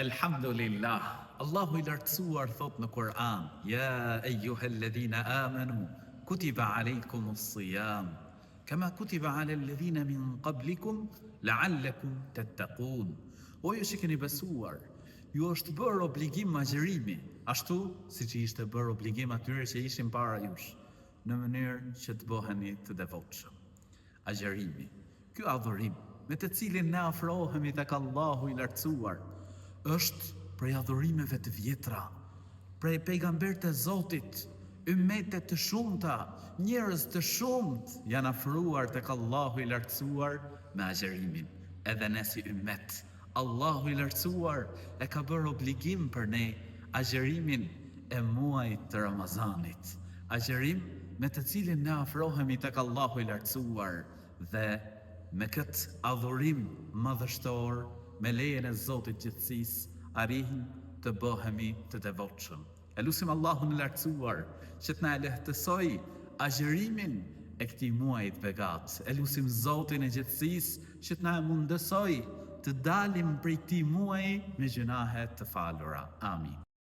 Elhamdulillah, Allahu I lartësuar thot në Kur'an: Ja ejuhalladhina amanu, kutiba alejkumus siyam, kama kutiba ala alladhina min qablikum, la'allakum tattaqun. O ju që keni besuar, ju është bërë obligim agjerimi, ashtu si që ishte bërë obligim atyre që ishin para jush, në mënyrë që të bëheni të devotshëm. Agjerimi, ky adhurim, me të cilin ne afrohemi tek Allahu I lartësuar, është prej adhurimeve të vjetra, prej pejgamberët e Zotit, ummete të shumta, njerëz të shumt janë afruar tek Allahu I lartësuar me agjerimin. Edhe ne si ummet, Allahu I lartësuar e ka bërë obligim për ne agjerimin e muajit të Ramazanit. Agjerim me të cilin ne afrohemi tek Allahu I lartësuar dhe me këtë adhurim madhështor, me lejen e Zotit gjithësisë, arrijmë të bëhemi të devotshëm. E lutim Allahun e lartësuar që të na lehtësoj agjerimin e këtij muaji të begat. E lutim Zotin e gjithësisë që të na mundësoj të dalim prej këtij muaji me gjunahe të falura. Amin.